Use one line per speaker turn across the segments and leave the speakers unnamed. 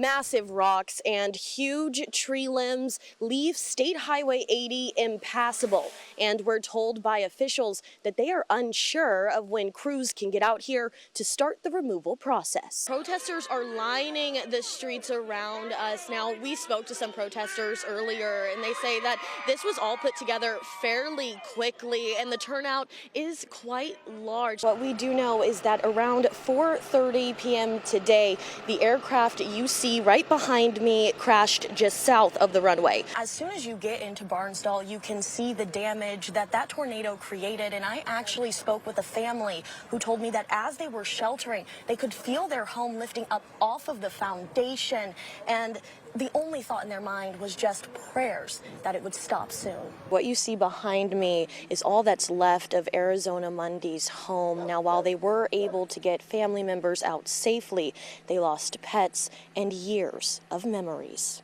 Massive rocks and huge tree limbs leave State Highway 80 impassable, and we're told by officials that they are unsure of when crews can get out here to start the removal process. Protesters are lining the streets around us now. We spoke to some protesters earlier, and they say that this was all put together fairly quickly, and the turnout is quite large. What we do know is that around 4:30 p.m. today, the aircraft you see right behind me crashed just south of the runway. As soon as you get into Barnsdall, you can see the damage that tornado created, and I actually spoke with a family who told me that as they were sheltering, they could feel their home lifting up off of the foundation, and the only thought in their mind was just prayers that it would stop soon. What you see behind me is all that's left of Arizona Mundy's home. Now, while they were able to get family members out safely, they lost pets and years of memories.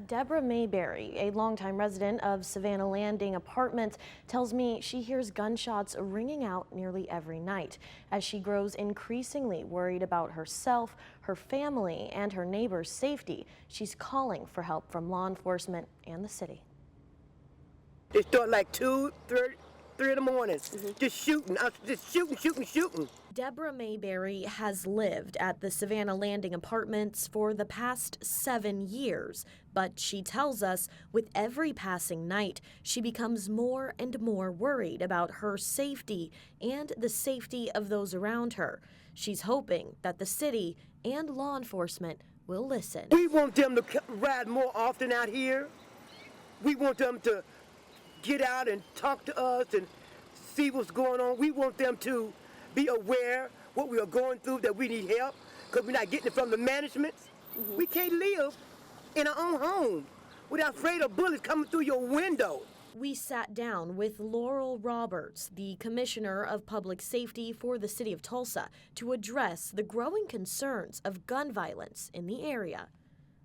Deborah Mayberry, a longtime resident of Savannah Landing Apartments, tells me she hears gunshots ringing out nearly every night. As she grows increasingly worried about herself, her family, and her neighbors' safety, she's calling for help from law enforcement and the city.
It started like 2, 3 in the morning, just shooting, shooting.
Deborah Mayberry has lived at the Savannah Landing Apartments for the past 7 years, but she tells us with every passing night, she becomes more and more worried about her safety and the safety of those around her. She's hoping that the city and law enforcement will listen.
We want them to ride more often out here. We want them to get out and talk to us and see what's going on. We want them to be aware what we are going through, that we need help, because we're not getting it from the management. We can't live in our own home without afraid of bullets coming through your window.
We sat down with Laurel Roberts, the Commissioner of Public Safety for the City of Tulsa, to address the growing concerns of gun violence in the area.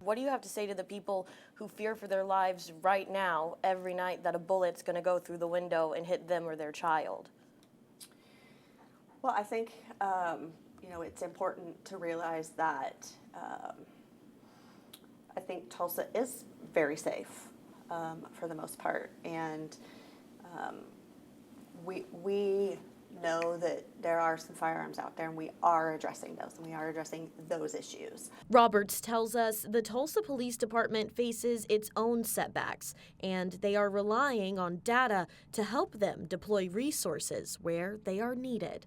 What do you have to say to the people who fear for their lives right now, every night, that a bullet's going to go through the window and hit them or their child?
Well, I think, it's important to realize that I think Tulsa is very safe for the most part. And we know that there are some firearms out there, and we are addressing those, and we are addressing those issues.
Roberts tells us the Tulsa Police Department faces its own setbacks, and they are relying on data to help them deploy resources where they are needed.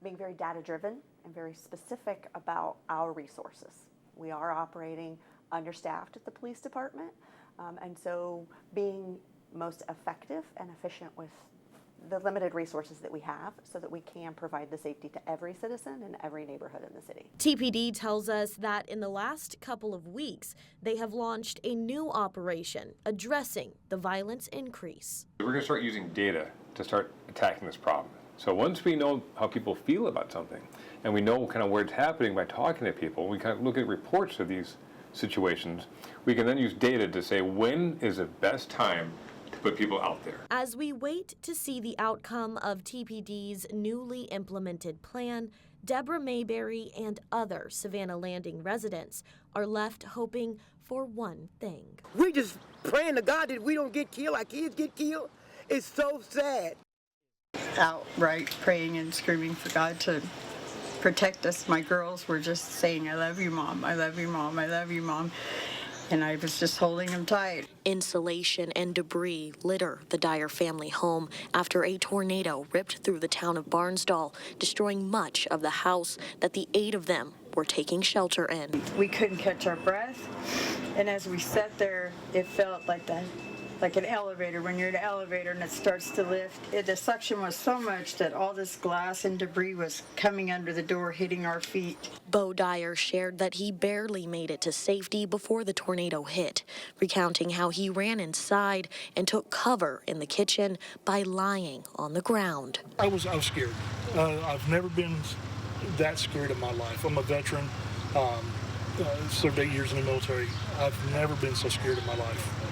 Being very data-driven and very specific about our resources. We are operating understaffed at the police department, and so being most effective and efficient with the limited resources that we have so that we can provide the safety to every citizen in every neighborhood in the city.
TPD tells us that in the last couple of weeks, they have launched a new operation addressing the violence increase.
We're going to start using data to start attacking this problem. So once we know how people feel about something, and we know kind of where it's happening by talking to people, we kind of look at reports of these situations, we can then use data to say when is the best time to put people out there.
As we wait to see the outcome of TPD's newly implemented plan, Deborah Mayberry and other Savannah Landing residents are left hoping for one thing.
We just praying to God that we don't get killed, our kids get killed. It's so sad.
Outright praying and screaming for God to protect us. My girls were just saying, "I love you, Mom. I love you, Mom. I love you, Mom." And I was just holding them tight.
Insulation and debris litter the Dyer family home after a tornado ripped through the town of Barnsdall, destroying much of the house that the 8 of them were taking shelter in.
We couldn't catch our breath, and as we sat there, it felt like an elevator, when you're in an elevator and it starts to lift. The suction was so much that all this glass and debris was coming under the door, hitting our feet.
Bo Dyer shared that he barely made it to safety before the tornado hit, recounting how he ran inside and took cover in the kitchen by lying on the ground.
I was scared. I've never been that scared in my life. I'm a veteran, served 8 years in the military. I've never been so scared in my life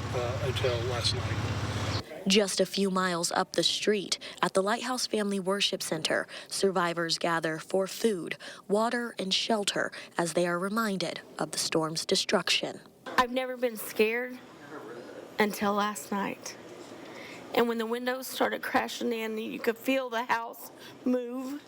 until last night.
Just a few miles up the street, at the Lighthouse Family Worship Center, survivors gather for food, water, and shelter as they are reminded of the storm's destruction.
I've never been scared until last night. And when the windows started crashing in, you could feel the house move.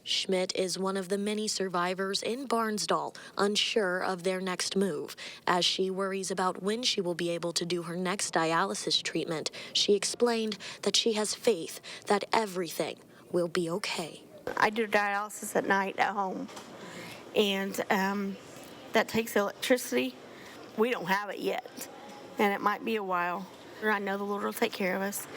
Schmidt is one of the many survivors in Barnsdall, unsure of their next move. As she worries about when she will be able to do her next dialysis treatment, she explained that she has faith that everything will be okay.
I do dialysis at night at home, and that takes electricity. We don't have it yet, and it might be a while. I know the Lord will take care of us.